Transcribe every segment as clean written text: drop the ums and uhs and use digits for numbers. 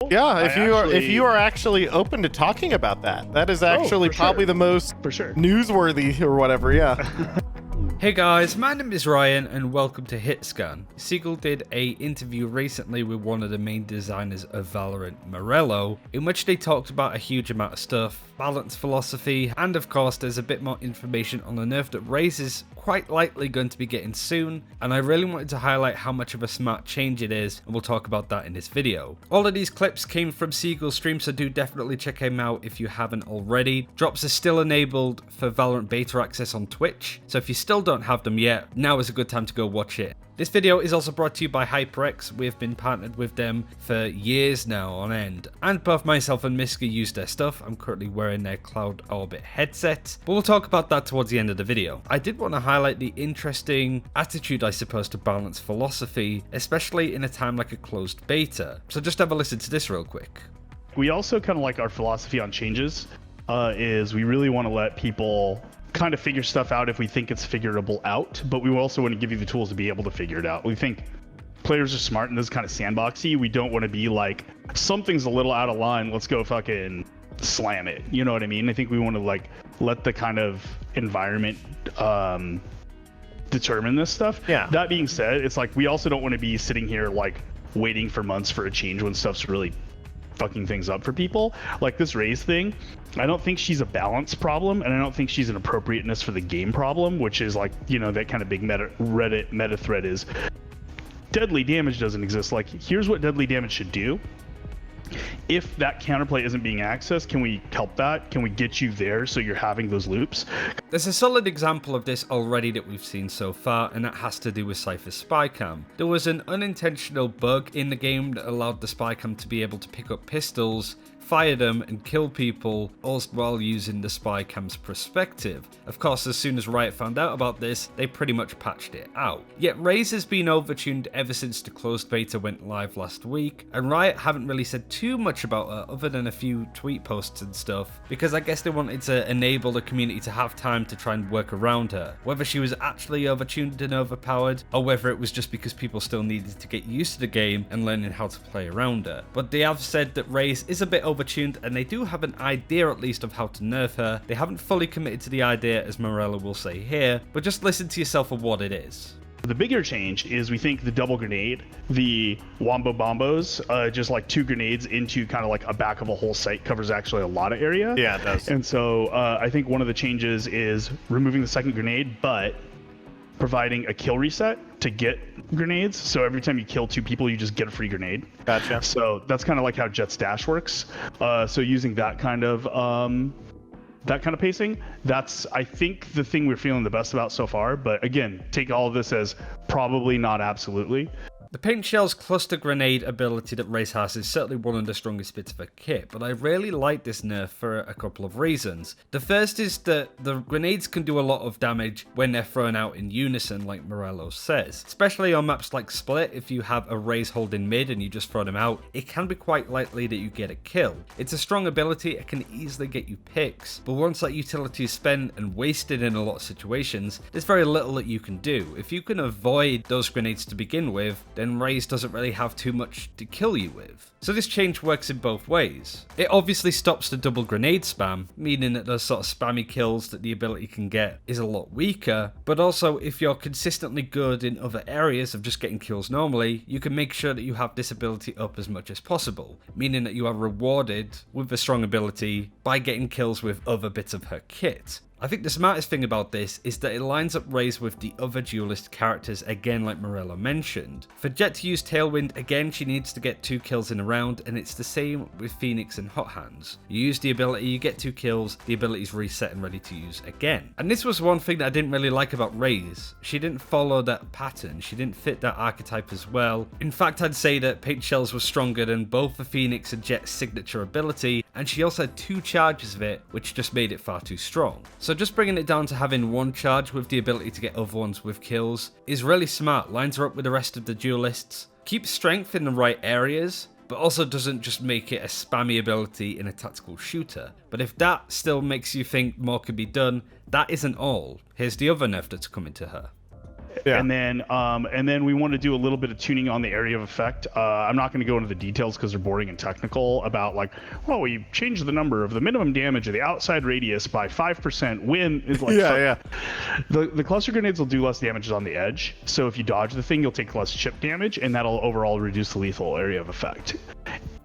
Seagull. Yeah, if you are actually open to talking about that, that is actually probably the most newsworthy or whatever. Yeah. Hey guys, my name is Ryan and welcome to HitScan. Seagull did a interview recently with one of the main designers of Valorant, Morello, in which they talked about a huge amount of stuff, balance philosophy, and of course there's a bit more information on the nerf that Raze is quite likely going to be getting soon, and I really wanted to highlight how much of a smart change it is, and we'll talk about that in this video. All of these clips came from Seagull's stream, so do definitely check him out if you haven't already. Drops are still enabled for Valorant beta access on Twitch, so if you still don't have them yet, now is a good time to go watch it. This video is also brought to you by HyperX. We've been partnered with them for years now on end, and both myself and Miska use their stuff. I'm currently wearing their Cloud Orbit headset, but we'll talk about that towards the end of the video. I did want to highlight the interesting attitude, I suppose, to balance philosophy, especially in a time like a closed beta. So just have a listen to this real quick. We also kind of like our philosophy on changes is we really want to let people kind of figure stuff out if we think it's figurable out, but we also want to give you the tools to be able to figure it out. We think players are smart and this is kind of sandboxy. We don't want to be like, something's a little out of line, let's go fucking slam it. You know what I mean? I think we want to like let the kind of environment determine this stuff. Yeah. That being said, it's like we also don't want to be sitting here like waiting for months for a change when stuff's really fucking things up for people. Like this Raze thing, I don't think she's a balance problem, and I don't think she's an appropriateness for the game problem, which is like, you know, that kind of big Reddit meta thread is deadly damage doesn't exist. Like, here's what deadly damage should do. If that counterplay isn't being accessed, can we help that? Can we get you there so you're having those loops? There's a solid example of this already that we've seen so far, and that has to do with Cypher's spy cam. There was an unintentional bug in the game that allowed the spy cam to be able to pick up pistols, fire them and kill people, all while using the spy cam's perspective. Of course, as soon as Riot found out about this, they pretty much patched it out. Yet Raze has been overtuned ever since the closed beta went live last week, and Riot haven't really said too much about her other than a few tweet posts and stuff, because I guess they wanted to enable the community to have time to try and work around her. Whether she was actually overtuned and overpowered, or whether it was just because people still needed to get used to the game and learning how to play around her. But they have said that Raze is a bit overtuned, and they do have an idea at least of how to nerf her. They haven't fully committed to the idea, as Morello will say here, but just listen to yourself for what it is. The bigger change is we think the double grenade, the wombo bombos, just like 2 grenades into kind of like a back of a whole site covers actually a lot of area. Yeah, it does. And so I think one of the changes is removing the second grenade, but providing a kill reset to get grenades. So every time you kill 2 people, you just get a free grenade. Gotcha. So that's kind of like how Jet's dash works. So using that kind of pacing, that's, I think, the thing we're feeling the best about so far. But again, take all of this as probably not absolutely. The Paint Shell's cluster grenade ability that Raze has is certainly one of the strongest bits of her kit, but I really like this nerf for a couple of reasons. The first is that the grenades can do a lot of damage when they're thrown out in unison, like Morello says. Especially on maps like Split, if you have a Raze holding mid and you just throw them out, it can be quite likely that you get a kill. It's a strong ability, it can easily get you picks, but once that utility is spent and wasted in a lot of situations, there's very little that you can do. If you can avoid those grenades to begin with, then Raze doesn't really have too much to kill you with. So this change works in both ways. It obviously stops the double grenade spam, meaning that those sort of spammy kills that the ability can get is a lot weaker, but also if you're consistently good in other areas of just getting kills normally, you can make sure that you have this ability up as much as possible, meaning that you are rewarded with a strong ability by getting kills with other bits of her kit. I think the smartest thing about this is that it lines up Raze with the other duelist characters again, like Morello mentioned. For Jet to use Tailwind, again she needs to get 2 kills in a round, and it's the same with Phoenix and Hot Hands. You use the ability, you get 2 kills, the ability's reset and ready to use again. And this was one thing that I didn't really like about Raze. She didn't follow that pattern, she didn't fit that archetype as well. In fact, I'd say that Paint Shells was stronger than both the Phoenix and Jet's signature ability, and she also had 2 charges of it, which just made it far too strong. So just bringing it down to having 1 charge with the ability to get other ones with kills is really smart, lines her up with the rest of the duelists, keeps strength in the right areas, but also doesn't just make it a spammy ability in a tactical shooter. But if that still makes you think more could be done, that isn't all. Here's the other nerf that's coming to her. Yeah. And then we want to do a little bit of tuning on the area of effect. I'm not going to go into the details because they're boring and technical about like, well, we changed the number of the minimum damage of the outside radius by 5% when is like, the cluster grenades will do less damage on the edge. So if you dodge the thing, you'll take less chip damage, and that'll overall reduce the lethal area of effect.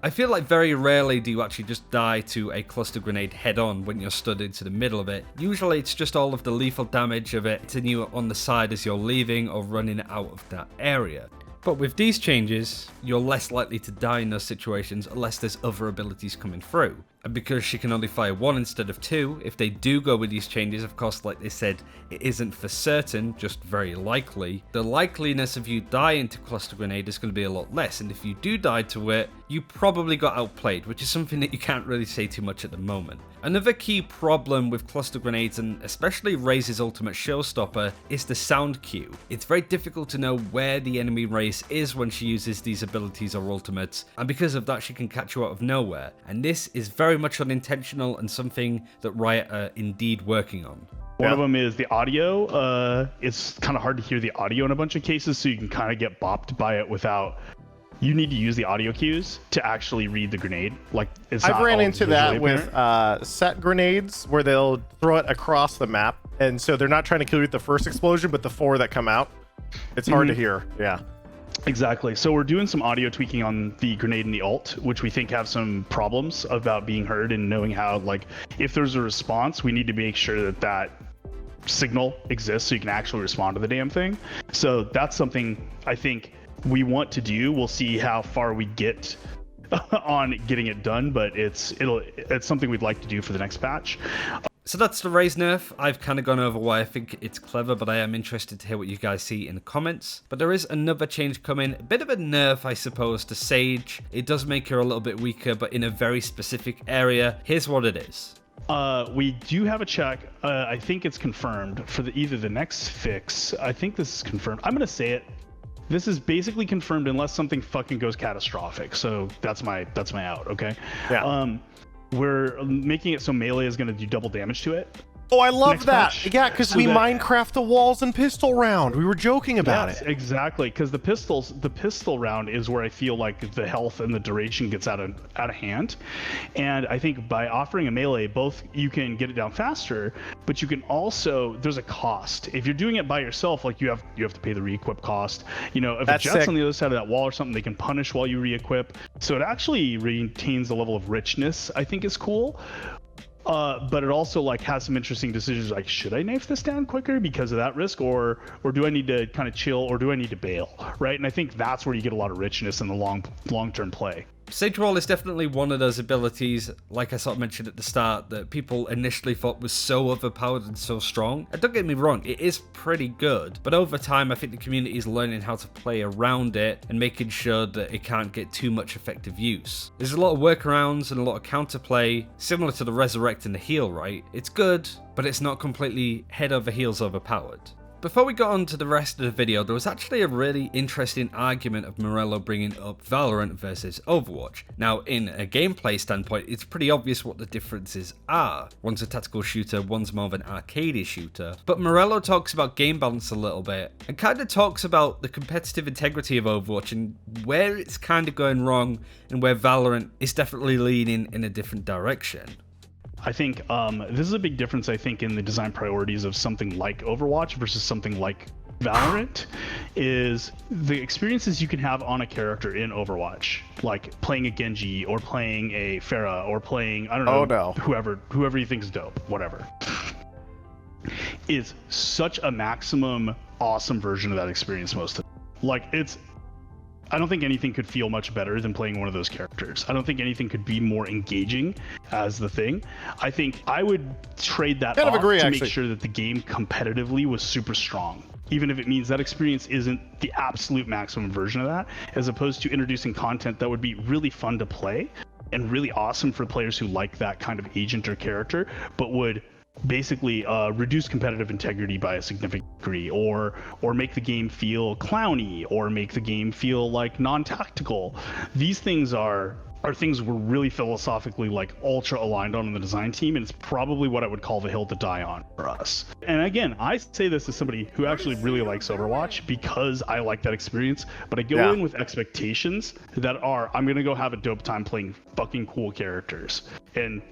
I feel like very rarely do you actually just die to a cluster grenade head-on when you're stood into the middle of it. Usually it's just all of the lethal damage of it hitting you on the side as you're leaving or running out of that area. But with these changes, you're less likely to die in those situations unless there's other abilities coming through. And because she can only fire 1 instead of 2, if they do go with these changes, of course, like they said, it isn't for certain, just very likely, the likeliness of you dying to cluster grenade is going to be a lot less. And if you do die to it, you probably got outplayed, which is something that you can't really say too much at the moment. Another key problem with cluster grenades, and especially Raze's ultimate showstopper, is the sound cue. It's very difficult to know where the enemy Raze is when she uses these abilities or ultimates, and because of that she can catch you out of nowhere. And this is very much unintentional and something that Riot are indeed working on. One of them is the audio. It's kind of hard to hear the audio in a bunch of cases, so you can kind of get bopped by it without... You need to use the audio cues to actually read the grenade. Like, it's I've ran into that with set grenades where they'll throw it across the map, and so they're not trying to kill you with the first explosion, but the 4 that come out. It's hard to hear. Yeah. Exactly. So we're doing some audio tweaking on the grenade and the ult, which we think have some problems about being heard and knowing how, like, if there's a response, we need to make sure that that signal exists so you can actually respond to the damn thing. So that's something I think we want to do. We'll see how far we get on getting it done, but it's something we'd like to do for the next patch. So that's the Raze nerf. I've kind of gone over why I think it's clever, but I am interested to hear what you guys see in the comments. But there is another change coming, a bit of a nerf, I suppose, to Sage. It does make her a little bit weaker, but in a very specific area. Here's what it is. We do have a check. I think it's confirmed for either the next fix. I think this is confirmed. I'm going to say it. This is basically confirmed unless something fucking goes catastrophic. So that's my out, okay? Yeah. We're making it so melee is going to do double damage to it. Oh, I love that. Patch. Yeah, because we Minecraft the walls and pistol round. We were joking about it. Exactly, because the pistol round is where I feel like the health and the duration gets out of hand. And I think by offering a melee, both you can get it down faster, but you can also, there's a cost. If you're doing it by yourself, like you have to pay the re-equip cost. You know, if a jet's on the other side of that wall or something, they can punish while you re-equip. So it actually retains the level of richness, I think is cool. But it also like has some interesting decisions like, should I knife this down quicker because of that risk, or do I need to kind of chill, or do I need to bail, right? And I think that's where you get a lot of richness in the long-term play. Sage Roll is definitely one of those abilities, like I sort of mentioned at the start, that people initially thought was so overpowered and so strong. And don't get me wrong, it is pretty good, but over time I think the community is learning how to play around it and making sure that it can't get too much effective use. There's a lot of workarounds and a lot of counterplay, similar to the Resurrect and the Heal, right? It's good, but it's not completely head over heels overpowered. Before we got on to the rest of the video, there was actually a really interesting argument of Morello bringing up Valorant versus Overwatch. Now, in a gameplay standpoint, it's pretty obvious what the differences are. One's a tactical shooter, one's more of an arcade shooter. But Morello talks about game balance a little bit, and kind of talks about the competitive integrity of Overwatch and where it's kind of going wrong, and where Valorant is definitely leaning in a different direction. I think this is a big difference, I think, in the design priorities of something like Overwatch versus something like Valorant, is the experiences you can have on a character in Overwatch, like playing a Genji or playing a Pharah or playing, I don't know, whoever you think is dope, whatever, is such a maximum awesome version of that experience most of the time. Like, I don't think anything could feel much better than playing one of those characters. I don't think anything could be more engaging as the thing. I think I would trade that off to make sure that the game competitively was super strong, even if it means that experience isn't the absolute maximum version of that, as opposed to introducing content that would be really fun to play and really awesome for players who like that kind of agent or character, but would basically reduce competitive integrity by a significant degree, or make the game feel clowny, or make the game feel like non-tactical. These things are are things we're really philosophically like ultra aligned on in the design team, and it's probably what I would call the hill to die on for us. And again, I say this as somebody who actually really likes Overwatch because I like that experience, but I go in with expectations that are, I'm gonna go have a dope time playing fucking cool characters, and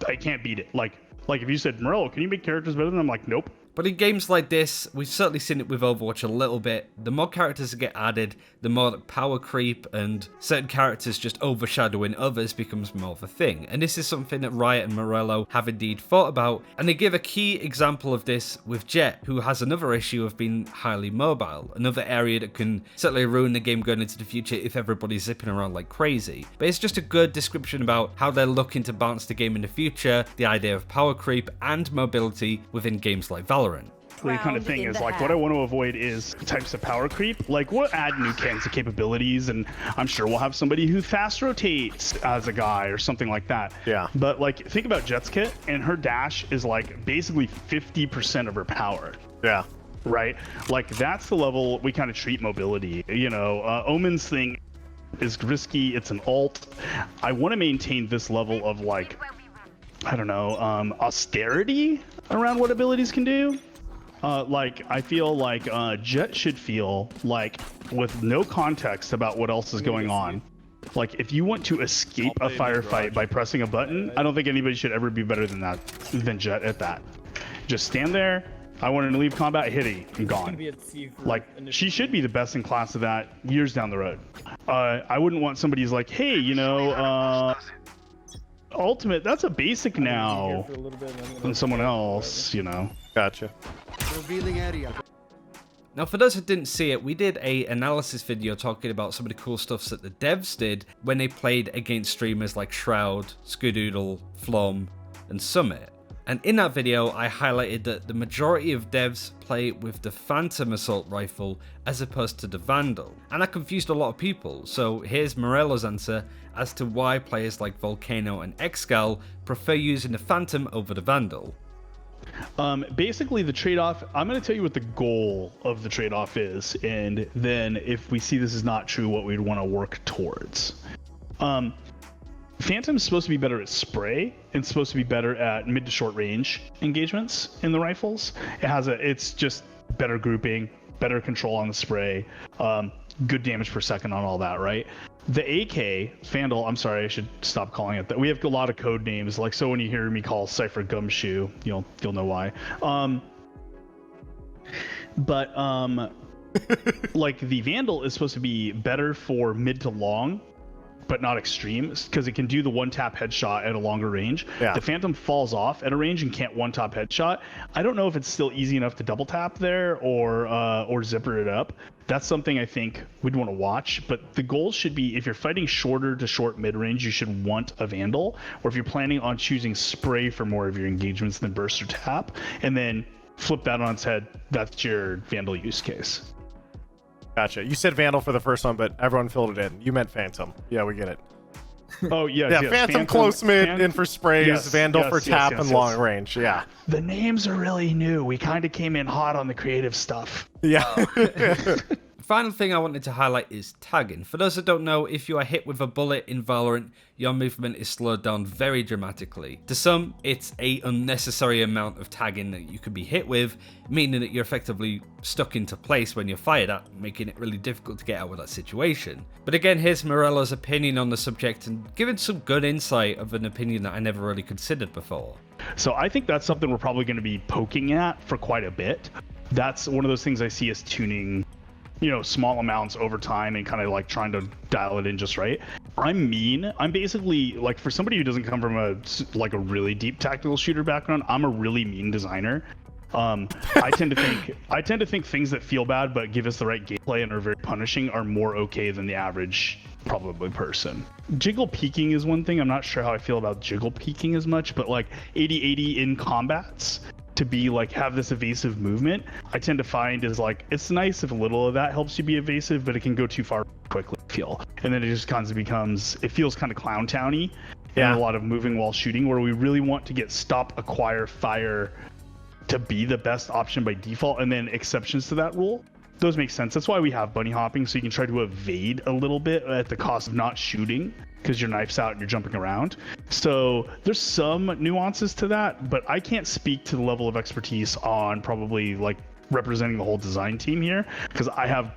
I can't beat it. Like if you said, Morello, can you make characters better? Than I'm like, nope. But in games like this, we've certainly seen it with Overwatch a little bit. The more characters that get added, the more power creep and certain characters just overshadowing others becomes more of a thing. And this is something that Riot and Morello have indeed thought about. And they give a key example of this with Jett, who has another issue of being highly mobile. Another area that can certainly ruin the game going into the future if everybody's zipping around like crazy. But it's just a good description about how they're looking to balance the game in the future, the idea of power creep and mobility within games like Valorant. The kind of thing is like what I want to avoid is types of power creep. Like we'll add new kinds of capabilities, and I'm sure we'll have somebody who fast rotates as a guy or something like that. Yeah. But like think about Jett's kit, and her dash is like basically 50% of her power. Yeah. Right? Like that's the level we kind of treat mobility. You know, Omen's thing is risky. It's an alt. I want to maintain this level of like, I don't know, austerity around what abilities can do. Like I feel like Jett should feel like, with no context about what else is going on, like if you want to escape a firefight by pressing a button, I don't think anybody should ever be better than Jett at that. Just stand there. I want to leave combat, hit it, and gone. Like she should be the best in class of that years down the road. I wouldn't want somebody who's like, hey, you know, ultimate, that's a basic now, than someone else, you know. Gotcha. Revealing area. Now, for those who didn't see it, we did a analysis video talking about some of the cool stuff that the devs did when they played against streamers like Shroud, Skadoodle, Flom, and Summit. And in that video, I highlighted that the majority of devs play with the Phantom Assault Rifle as opposed to the Vandal. And that confused a lot of people, so here's Morello's answer as to why players like Volcano and Seagull prefer using the Phantom over the Vandal. Basically the trade-off, I'm going to tell you what the goal of the trade-off is, and then if we see this is not true, what we'd want to work towards. Phantom's supposed to be better at spray and supposed to be better at mid to short range engagements in the rifles. It's just better grouping, better control on the spray, good damage per second on all that, right? The AK, Vandal, I'm sorry, I should stop calling it that. We have a lot of code names, like so when you hear me call Cypher Gumshoe, you'll know why. Like the Vandal is supposed to be better for mid to long, but not extreme, because it can do the one-tap headshot at a longer range. Yeah. The Phantom falls off at a range and can't one-tap headshot. I don't know if it's still easy enough to double tap there or zipper it up. That's something I think we'd want to watch, but the goal should be, if you're fighting shorter to short mid-range, you should want a Vandal, or if you're planning on choosing spray for more of your engagements than burst or tap, and then flip that on its head, that's your Vandal use case. Gotcha. You said Vandal for the first one, but everyone filled it in. You meant Phantom. Yeah, we get it. Oh, yes, Yeah, yes. Phantom close mid in for sprays, Vandal for tap and long range. Yeah. The names are really new. We kind of came in hot on the creative stuff. Yeah. Final thing I wanted to highlight is tagging. For those that don't know, if you are hit with a bullet in Valorant, your movement is slowed down very dramatically. To some, it's an unnecessary amount of tagging that you could be hit with, meaning that you're effectively stuck into place when you're fired at, making it really difficult to get out of that situation. But again, here's Morello's opinion on the subject, and giving some good insight of an opinion that I never really considered before. So I think that's something we're probably going to be poking at for quite a bit. That's one of those things I see as tuning, you know, small amounts over time and kind of like trying to dial it in just right. I'm mean. I'm basically, like, for somebody who doesn't come from a really deep tactical shooter background, I'm a really mean designer. I tend to think things that feel bad but give us the right gameplay and are very punishing are more okay than the average probably person. Jiggle peeking is one thing. I'm not sure how I feel about jiggle peeking as much, but like 80-80 in combats, to be like have this evasive movement, I tend to find is like, it's nice if a little of that helps you be evasive, but it can go too far quickly, I feel. And then it just kind of becomes, it feels kind of clown towny. And a lot of moving while shooting, where we really want to get stop, acquire, fire to be the best option by default, and then exceptions to that rule. those make sense. That's why we have bunny hopping, so you can try to evade a little bit at the cost of not shooting, because your knife's out and you're jumping around. So there's some nuances to that, but I can't speak to the level of expertise on probably like representing the whole design team here, because I have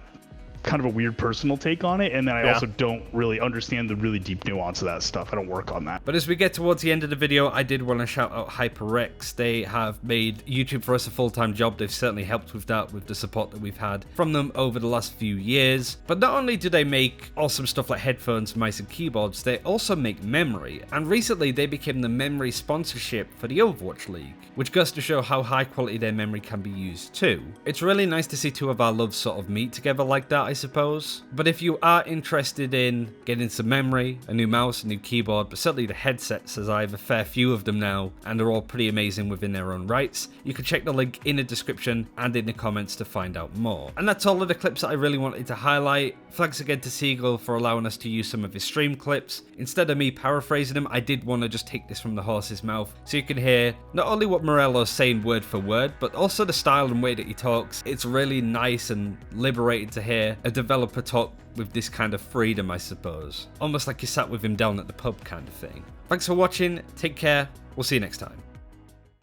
kind of a weird personal take on it, and then I also don't really understand the really deep nuance of that stuff. I don't work on that. But as we get towards the end of the video, I did want to shout out HyperX. They have made YouTube for us a full-time job. They've certainly helped with that, with the support that we've had from them over the last few years. But not only do they make awesome stuff like headphones, mice and keyboards, they also make memory. And recently they became the memory sponsorship for the Overwatch League, which goes to show how high quality their memory can be used too. It's really nice to see two of our loves sort of meet together like that, I suppose. But if you are interested in getting some memory, a new mouse, a new keyboard, but certainly the headsets, as I have a fair few of them now, and they're all pretty amazing within their own rights, you can check the link in the description and in the comments to find out more. And that's all of the clips that I really wanted to highlight. Thanks again to Seagull for allowing us to use some of his stream clips. Instead of me paraphrasing him, I did want to just take this from the horse's mouth, so you can hear not only what Morello's saying word for word, but also the style and way that he talks. It's really nice and liberating to hear a developer talk with this kind of freedom, I suppose. Almost like you sat with him down at the pub kind of thing. Thanks for watching, take care, we'll see you next time.